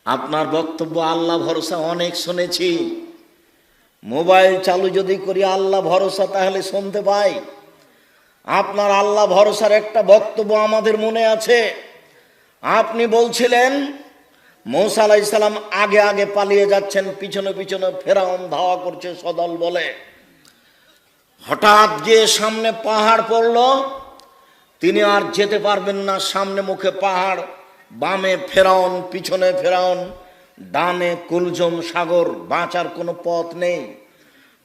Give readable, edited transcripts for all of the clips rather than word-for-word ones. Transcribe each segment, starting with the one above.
আপনার বক্তব্য আল্লাহ ভরসা অনেক শুনেছি। মোবাইল চালু যদি করি আল্লাহ ভরসা, তাহলে শুনতে পাই। আপনার আল্লাহ ভরসার একটা বক্তব্য আমাদের মনে আছে। আপনি বলছিলেন মূসা আলাইহিস সালাম আগে আগে পালিয়ে যাচ্ছেন, পিছনে পিছনে ফেরাউন ধাওয়া করছে সদল বলে। হঠাৎ গিয়ে সামনে পাহাড় পড়ল, তিনি আর যেতে পারবেন না। সামনে মুখে পাহাড়, বামে ফেরাউন, পিছনে ফেরাউন, ডানে কুলজম সাগর, বাঁচার কোনো পথ নেই।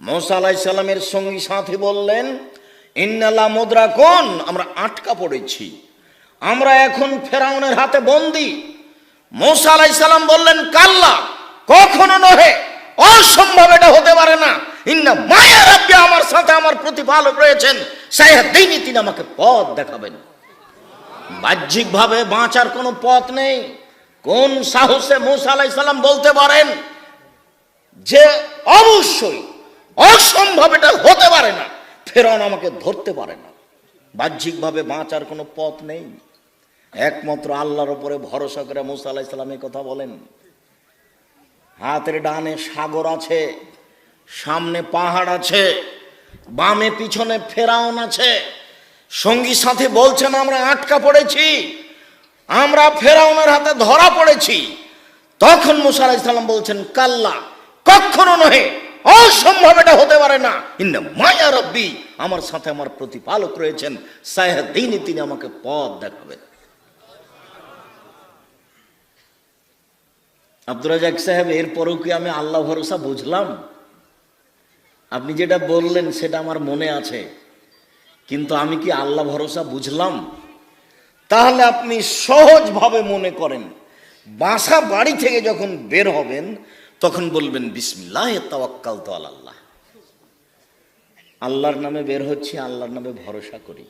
মূসা আলাইহিস সালামের সঙ্গী সাথী বললেন, ইন্নালা মুদরাকুন, আমরা আটকা পড়েছি, আমরা এখন ফেরাউনের হাতে বন্দী। মূসা আলাইহিস সালাম বললেন, কাল্লা, কখনো নহে, অসম্ভব, এটা হতে পারে না। ইন্না মায়া রাব্বি, আমার সাথে আমার প্রতিপালক রয়েছেন, সায়াহদিনী, তিনি আমাকে পথ দেখাবেন। বাহ্যিকভাবে বাঁচার কোনো পথ নেই। কোন সাহসে মূসা আলাইহিস সালাম বলতে পারেন যে অবশ্যই অসম্ভব, এটা হতে পারে না, ফেরাউন আমাকে ধরতে পারে না? বাহ্যিকভাবে বাঁচার কোনো পথ নেই। একমাত্র আল্লাহর উপরে ভরসা করে মূসা আলাইহিস সালাম এই কথা বলেন। হাতের ডানে সাগর আছে, সামনে পাহাড় আছে, বামে পিছনে ফেরাউন আছে। সঙ্গী সাথে বলছেন, আমরা আটকা পড়েছি, আমরা ফেরাউনের হাতে ধরা পড়েছি। তখন মূসা আলাইহিস সালাম বলছেন, কাল্লা, কখনো নহে, অসম্ভব, এটা হতে পারে না। ইন্না মায়া রাব্বি, আমার সাথে আমার প্রতিপালক রয়েছেন, সায়াহদিনী, তিনি আমাকে পথ দেখাবেন। আব্দুর রাজ্জাক সাহেব, এরপরেও কি আমি আল্লাহ ভরসা বুঝলাম? আপনি যেটা বললেন সেটা আমার মনে আছে, কিন্তু আমি কি আল্লাহ ভরসা বুঝলাম? তাহলে আপনি সহজভাবে মনে করেন, বাসা বাড়ি থেকে যখন বের হবেন তখন বলবেন, বিসমিল্লাহ তাওয়াক্কালতু আলাল্লাহ, আল্লাহর নামে বের হচ্ছি, আল্লাহর নামে ভরসা করি,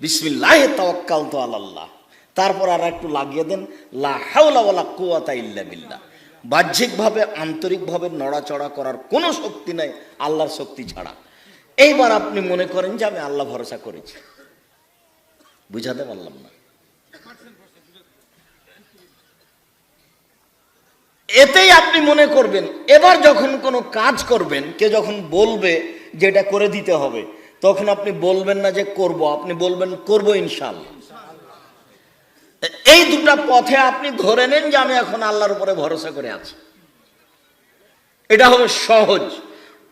বিসমিল্লাহ তাওয়াক্কালতু আলাল্লাহ। তারপর আর একটু লাগিয়ে দেন, লা হাওলা ওয়ালা কুওয়াতা ইল্লা বিল্লাহ। বাহ্যিকভাবে আন্তরিকভাবে নড়াচড়া করার কোনো শক্তি নাই আল্লাহর শক্তি ছাড়া। এইবার আপনি মনে করেন যে আমি আল্লাহ ভরসা করেছি। বুঝাতে পারলাম না? এতেই আপনি মনে করবেন। এবার যখন কোনো কাজ করবেন, কে যখন বলবে যে এটা করে দিতে হবে, তখন আপনি বলবেন না যে করব, আপনি বলবেন করব ইনশাআল্লাহ। এই দুটা পথে আপনি ধরে নেন যে আমি এখন আল্লাহর উপরে ভরসা করে আছি। এটা হবে সহজ।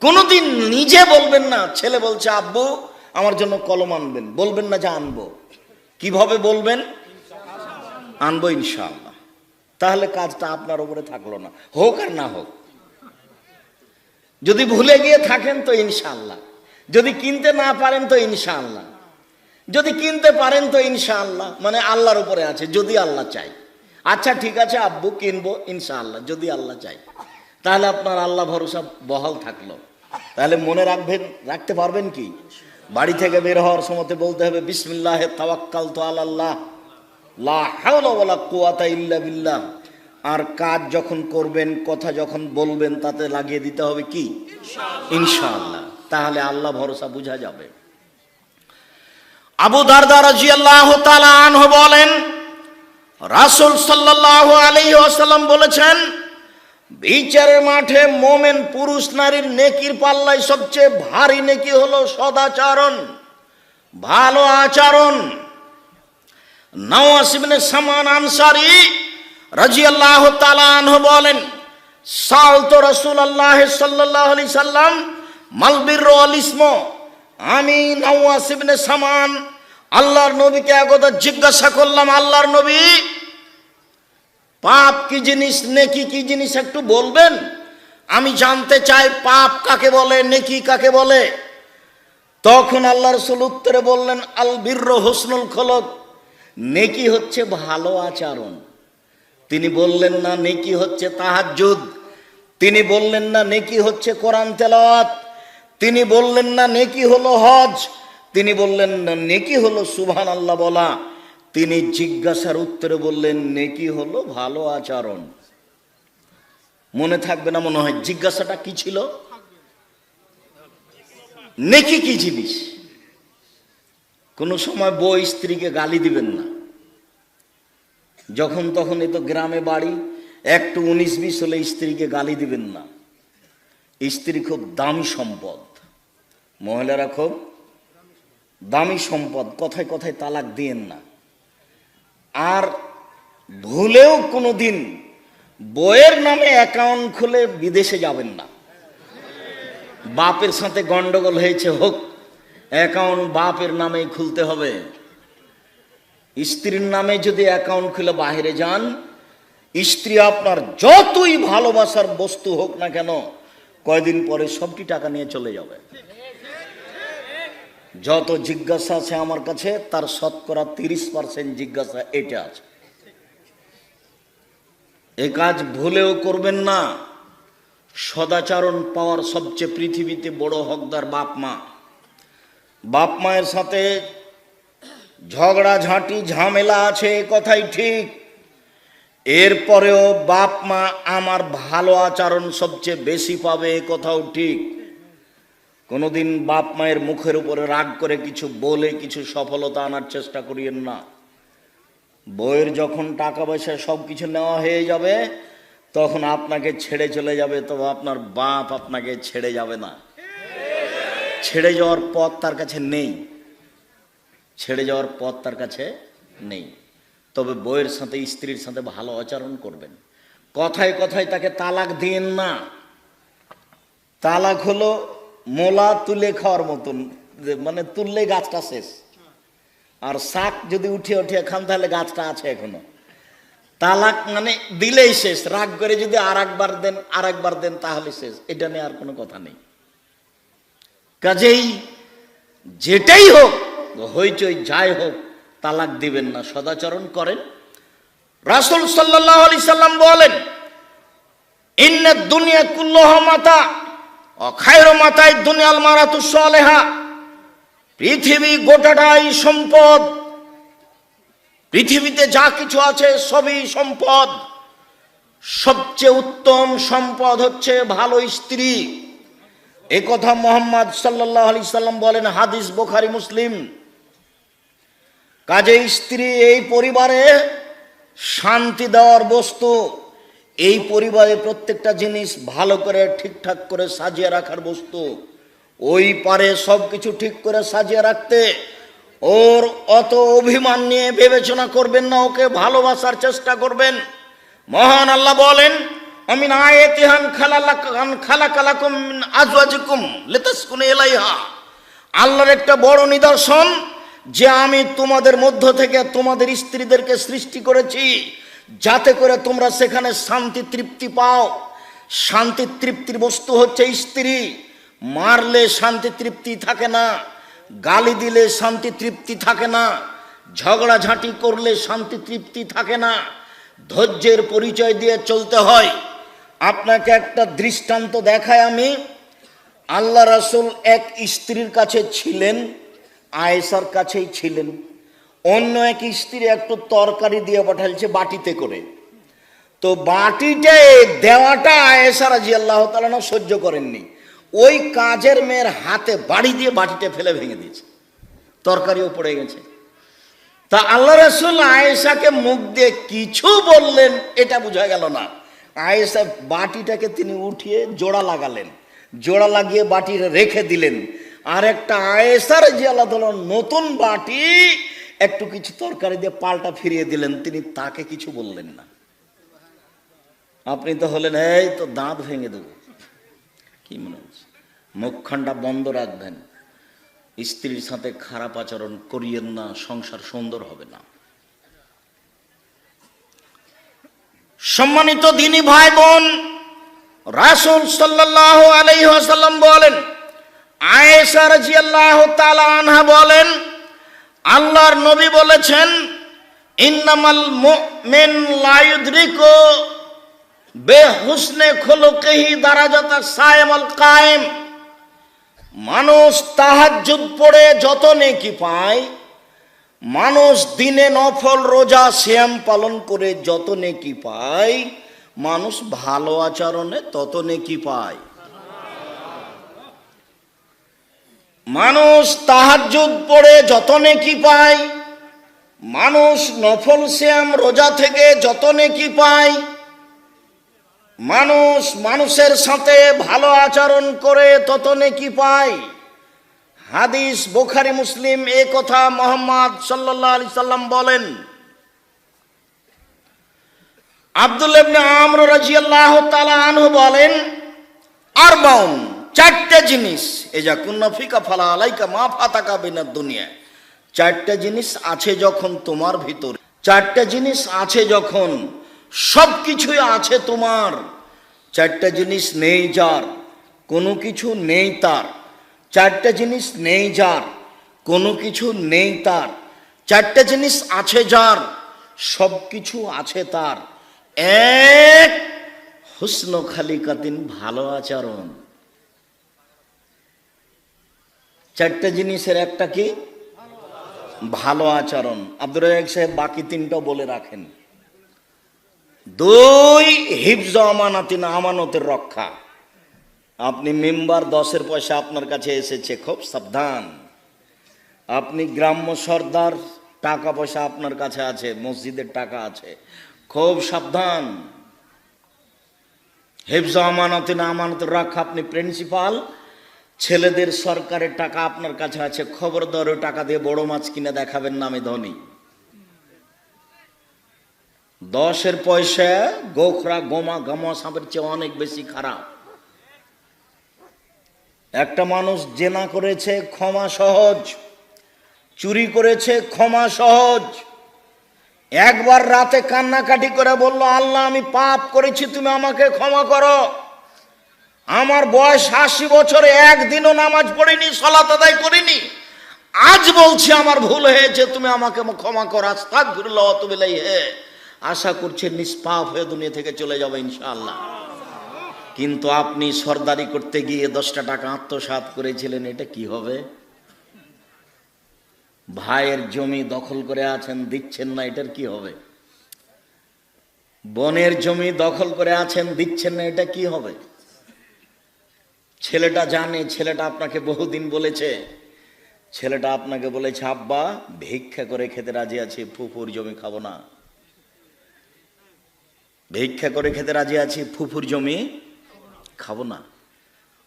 কোনোদিন নিজে বলবেন না, ছেলে বলছে আব্বু আমার জন্য কলম আনবেন, বলবেন না যে আনবো। কিভাবে বলবেন? আনবো ইনশাআল্লাহ। তাহলে কাজটা আপনার উপরে থাকলো না, হোক আর না হোক। যদি ভুলে গিয়ে থাকেন তো ইনশাআল্লাহ, যদি কিনতে না পারেন তো ইনশাআল্লাহ, যদি কিনতে পারেন তো ইনশাআল্লাহ, মানে আল্লাহর উপরে আছে, যদি আল্লাহ চাই। আচ্ছা ঠিক আছে আব্বু, কিনবো ইনশাআল্লাহ, যদি আল্লাহ চাই। তাহলে আপনার আল্লাহ ভরসা বহাল থাকলো। তাহলে মনে রাখবেন, রাখতে পারবেন কি? বাড়ি থেকে বের হওয়ার সময় বলতে হবে, বিসমিল্লাহ তাওয়াক্কালতু আলাল্লাহ, লা হাওলা ওয়ালা কুওয়াতা ইল্লা বিল্লাহ। আর কাজ যখন করবেন, কথা যখন বলবেন, তাতে লাগিয়ে দিতে হবে কি? ইনশাআল্লাহ। তাহলে আল্লাহ ভরসা বোঝা যাবে। আবু দারদা রাদিয়াল্লাহু তাআলা আনহু বলেন, রাসূল সাল্লাল্লাহু আলাইহি ওয়াসাল্লাম বলেছেন, বিচারের মাঠে মোমেন পুরুষ নারীর নেকির পাল্লায় সবচেয়ে ভারী নেকি হলো সদাচরণ, ভালো আচরণ। নওয়াস ইবনে সামান আনসারী রাদিয়াল্লাহু তাআলা আনহু বলেন, সালতু রাসূলুল্লাহ সাল্লাল্লাহু আলাইহি সাল্লাম মাল বিররু ওয়াল ইসমু, আমি নওয়াস ইবনে সামান আল্লাহর নবীকে একদা জিজ্ঞাসা করলাম, আল্লাহর নবী, পাপ কি জিনিস, নেকি কি জিনিস, একটু বলবেন? আমি জানতে চাই পাপ কাকে বলে, নেকি কাকে বলে। তখন আল্লাহ রাসূল উত্তরে বললেন, আল বিররু হুসনুল খুলুক, নেকি হচ্ছে ভালো আচরণ। তিনি বললেন না নেকি হচ্ছে তাহাজ্জুদ, তিনি বললেন না নেকি হচ্ছে কোরআন তেলাওয়াত, তিনি বললেন না নেকি হলো হজ, তিনি বললেন না নেকি হলো সুবহানাল্লাহ বলা। তিনি জিজ্ঞাসার উত্তরে বললেন নেকি হলো ভালো আচরণ। মনে থাকবে না মনে হয়? জিজ্ঞাসাটা কি ছিল? নেকি কি জিনিস? কোনো সময় বউ স্ত্রীকে গালি দিবেন না, যখন তখন, এ তো গ্রামে বাড়ি, একটু 19-20 হলে স্ত্রীকে গালি দিবেন না। স্ত্রী খুব দামি সম্পদ, মহিলারা খুব দামি সম্পদ, কথায় কথায় তালাক দিয়েন না। আর ভুলেও কোনোদিন বইয়ের নামে অ্যাকাউন্ট খুলে বিদেশে যাবেন না। বাপের সাথে গন্ডগোল হয়েছে, হোক, অ্যাকাউন্ট বাপের নামেই খুলতে হবে। স্ত্রীর নামে যদি অ্যাকাউন্ট খুলে বাইরে যান, স্ত্রী আপনার যতই ভালোবাসার বস্তু হোক না কেন, কয়দিন পরে সবটি টাকা নিয়ে চলে যাবে। যত জিজ্ঞাসা আছে আমার কাছে, তার শতকরা 30% জিজ্ঞাসা এটা আছে। এ কাজ ভুলেও করবেন না। সদাচরণ পাওয়ার সবচেয়ে পৃথিবীতে বড় হকদার বাপ মা। বাপ মায়ের সাথে ঝগড়াঝাঁটি ঝামেলা আছে, এ কথাই ঠিক। এরপরেও বাপ মা আমার ভালো আচরণ সবচেয়ে বেশি পাবে, এ কথাও ঠিক। কোনোদিন বাপ মায়ের মুখের উপরে রাগ করে কিছু বলে কিছু সফলতা আনার চেষ্টা করিয়েন না। বইয়ের যখন টাকা পয়সা সব কিছু নেওয়া হয়ে যাবে, তখন আপনাকে ছেড়ে চলে যাবে, তবে আপনার বাপ আপনাকে ছেড়ে যাবে না। ছেড়ে যাওয়ার পথ তার কাছে নেই, ছেড়ে যাওয়ার পথ তার কাছে নেই। তবে বইয়ের সাথে স্ত্রীর সাথে ভালো আচরণ করবেন। কথায় কথায় তাকে তালাক দিন না। তালাক হলো মোলা তুলে খাওয়ার মতন, মানে তুললে গাছটা শেষ। আর শাক যদি উঠিয়ে উঠিয়ে খান তাহলে গাছটা আছে এখনো। তালাক মানে দিলেই শেষ। রাগ করে যদি আর একবার দেন তাহলে শেষ। এটা নিয়ে আর কোনো কথা নেই। কাজেই যেটাই হোক, হইচই যাই হোক, তালাক দিবেন না, সদাচরণ করেন। রাসূল সাল্লাল্লাহু আলাইহি সাল্লাম বলেন, ইন্নাদ দুনিয়া কুল্লুহা মাতা ওয়া খায়রু মাতাই দুনিয়াল মারাতুস সালেহা। পৃথিবী গোটাটাই সম্পদ। পৃথিবীতে যা কিছু আছে সবই সম্পদ। সবচেয়ে উত্তম সম্পদ হচ্ছে ভালো স্ত্রী। এই কথা মুহাম্মদ সাল্লাল্লাহু আলাইহি সাল্লাম বলেন, হাদিস বুখারী মুসলিম। কাজেই স্ত্রী এই পরিবারে শান্তি দেওয়ার বস্তু। এই পরিবারে প্রত্যেকটা জিনিস ভালো করে ঠিকঠাক করে সাজিয়ে রাখার বস্তু। ওই পারে সব কিছু ঠিক করে সাজিয়ে রাখতে। ওর অত অভিমান নিয়ে বিবেচনা করবেন না, ওকে ভালোবাসার চেষ্টা করবেন। মহান আল্লাহ বলেন, আমিন আয়াতিহান খালাকালাকুম মিন আজওয়াজিকুম লিতাসকুনু ইলাইহা। আল্লাহর একটা বড় নিদর্শন যে আমি তোমাদের মধ্য থেকে তোমাদের স্ত্রীদেরকে সৃষ্টি করেছি, যাতে করে তোমরা সেখানে শান্তি তৃপ্তি পাও। শান্তি তৃপ্তির বস্তু হচ্ছে স্ত্রী। মারলে শান্তি তৃপ্তি থাকে না, গালি দিলে শান্তি তৃপ্তি থাকে না, ঝগড়াঝাঁটি করলে শান্তি তৃপ্তি থাকে না। ধৈর্যের পরিচয় দিয়ে চলতে হয়। আপনাকে একটা দৃষ্টান্ত দেখায় আমি। আল্লাহ রাসূল এক স্ত্রীর কাছে ছিলেন, আয়েশার কাছেই ছিলেন। অন্য এক স্ত্রী একটু তরকারি দিয়ে পাঠালছে বাটিতে করে। তো বাটিতে দেওয়াটা আয়েশা রাদিয়াল্লাহু তাআলা না সহ্য করেননি। ওই কাজের মেয়ের হাতে বাড়ি দিয়ে বাটিটা ফেলে ভেঙে দিয়েছে, তরকারিও পড়ে গেছে। তা আল্লাহ রাসূল আয়েশাকে মুখ দিয়ে কিছু বললেন এটা বোঝা গেল না। আয়েশা বাটিটাকে তিনি উঠিয়ে জোড়া লাগালেন, জোড়া লাগিয়ে বাটি রেখে দিলেন। আর একটা আয়েশা রাদিয়াল্লাহু তাআলা নতুন বাটি একটু কিছু তরকারি দিয়ে পাল্টা ফিরিয়ে দিলেন, তিনি তাকে কিছু বললেন না। আপনি তো হলেন, এই তো দাঁত ভেঙে দেবো। কি মনে হচ্ছে? মুখখানটা বন্ধ রাখবেন। স্ত্রীর সাথে খারাপ আচরণ করিয়েন না, সংসার সুন্দর হবে না। সম্মানিত দ্বীনী ভাই বোন, রাসূল সাল্লাল্লাহু আলাইহি ওয়াসাল্লাম বলেন, আয়েশা রাদিয়াল্লাহু তাআলা আনহা বলেন, আল্লাহর নবী বলেছেন, ইন্নামাল মুমিন লা ইউদরিকু বেহুসনে খুলুকিহি দারাজাতা সায়েমুল কায়েম। মানুষ তাহাজ্জুদ পড়ে যত নেকি পায়, মানুষ দিনে নফল রোজা সিয়াম পালন করে যত নেকি পায়, মানুষ ভালো আচরণে তত নেকি পায়। মানুষ তাহাজ্জুদ পড়ে যত নেকি পায়, মানুষ নফল সিয়াম রোজা থেকে যত নেকি পায়, মানুষ মানুষের সাথে ভালো আচরণ করে তত নেকি পায়। হাদিস বুখারী মুসলিম এ কথা মুহাম্মদ সাল্লাল্লাহু আলাইহি সাল্লাম বলেন। আব্দুল্লাহ ইবনে আমর রাদিয়াল্লাহু তাআলা আনহু বলেন, আরবাউন, চারটে জিনিস, এজা কুন্না ফিকা ফালা আলাইকা মা ফাতাকা বিনাদ দুনিয়া। চারটে জিনিস আছে যখন তোমার ভিতর, চারটে জিনিস আছে যখন সব কিছুই আছে তোমার, চারটে জিনিস নেই যার কোনো কিছু নেই তার, চারটে জিনিস নেই যার কোনো কিছু নেই তার, চারটে জিনিস আছে যার সব কিছু আছে তার। এক, হুসন খালিকাতিন, ভালো আচরণ। চারটে জিনিসের একটা কি? ভালো আচরণ। আব্দুর রাজ্জাক সাহেব বাকি তিনটা বলে রাখেন। দুই, হিফজ আমানাতিন, আমানতের রক্ষা। আপনি মেম্বার, 10-এর পয়সা আপনার কাছে এসেছে, খুব সাবধান। আপনি গ্রাম্য সর্দার, টাকা পয়সা আপনার কাছে আছে, মসজিদের টাকা আছে, খুব সাবধান। হিফজ আমানাতিন, আমানতের রক্ষা। আপনি প্রিন্সিপাল, ছেলেদের সরকারের টাকা আপনার কাছে আছে, খবরদার ওই টাকা দিয়ে বড় মাছ কিনে দেখাবেন না আমি ধনী। 10-এর পয়সা গোখরা, গোমা, গামা সাপের চেয়ে অনেক বেশি খারাপ। একটা মানুষ জেনা করেছে, ক্ষমা সহজ। চুরি করেছে, ক্ষমা সহজ। একবার রাতে কান্নাকাটি করে বলল, আল্লাহ আমি পাপ করেছি, তুমি আমাকে ক্ষমা করো। আমার বয়স 80 বছরে একদিনও নামাজ পড়িনি, সালাত আদায় করিনি, আজ বলছি আমার ভুল হয়েছে, তুমি আমাকে ক্ষমা করো, আস্তাগফিরুল্লাহ ওয়া আতুবু ইলাইহি। আশা করছে নিষ্পাপ হয়ে দুনিয়া থেকে চলে যাবে ইনশাআল্লাহ। কিন্তু আপনি সরদারি করতে গিয়ে 10টা টাকা আত্মসাৎ করেছিলেন, এটা কি হবে? ভাইয়ের জমি দখল করে আছেন, দিচ্ছেন না, এটার কি হবে? বোনের জমি দখল করে আছেন, দিচ্ছেন না, এটা কি হবে? ছেলেটা জানে, ছেলেটা আপনাকে বহুদিন বলেছে, ছেলেটা আপনাকে বলেছে, আব্বা ভিক্ষা করে খেতে রাজি আছি, ফুফুর জমি খাবো না। ভিক্ষা করে খেতে রাজি আছি, ফুফুর জমি খাবো না।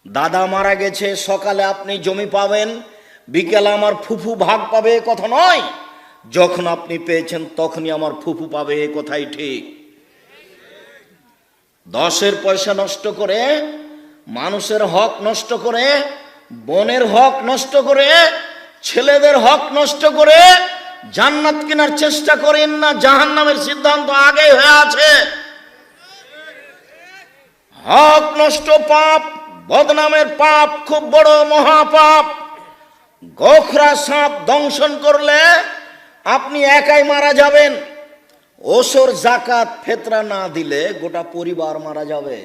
দাদা মারা গেছে, সকালে আপনি জমি পাবেন, বিকেলে আমার ফুফু ভাগ পাবে, এ কথা নয়। যখন আপনি পেয়েছেন তখনই আমার ফুফু পাবে, এ কথাই ঠিক। 10-এর পয়সা নষ্ট করে, মানুষের হক নষ্ট করে, বোনের হক নষ্ট করে, ছেলেদের হক নষ্ট করে জান্নাত কেনার চেষ্টা করেন না, জাহান্নামের সিদ্ধান্ত আগেই হয়ে আছে। হক নষ্ট পাপ, বদনামের পাপ, খুব বড় মহাপাপ। গোখরা সাপ দংশন করলে আপনি একাই মারা যাবেন। ওসর জাকাত ফেতরা না দিলে গোটা পরিবার মারা যাবে।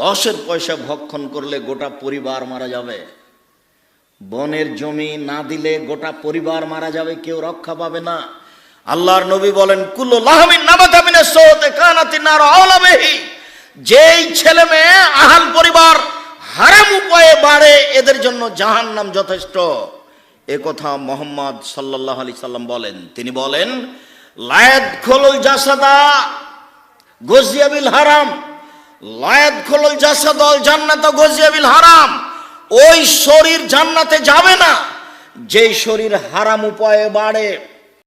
10-এর পয়সা ভক্ষণ করলে গোটা পরিবার মারা যাবে। বনের জমি না দিলে গোটা পরিবার মারা যাবে, কেউ রক্ষা পাবে না। আল্লাহর নবী বলেন, কুল্লু লাহমিন নাবাতা মিনাস সাওতে কানাতিন নার আওলা বিহি। যেই ছেলে মেয়ে আহাল পরিবার হারাম উপায়ে বাড়ে, এদের জন্য জাহান্নাম যথেষ্ট। এ কথা মুহাম্মদ সাল্লাল্লাহু আলাইহি সাল্লাম বলেন। তিনি বলেন, লায়াদ খোলুল জাসাদা গজিয়া বিল হারাম, লায়াদ খোলুল জাসাদল জান্নাত গজিয়া বিল হারাম। ওই শরীর জান্নাতে যাবে না যেই শরীর হারাম উপায়ে বাড়ে।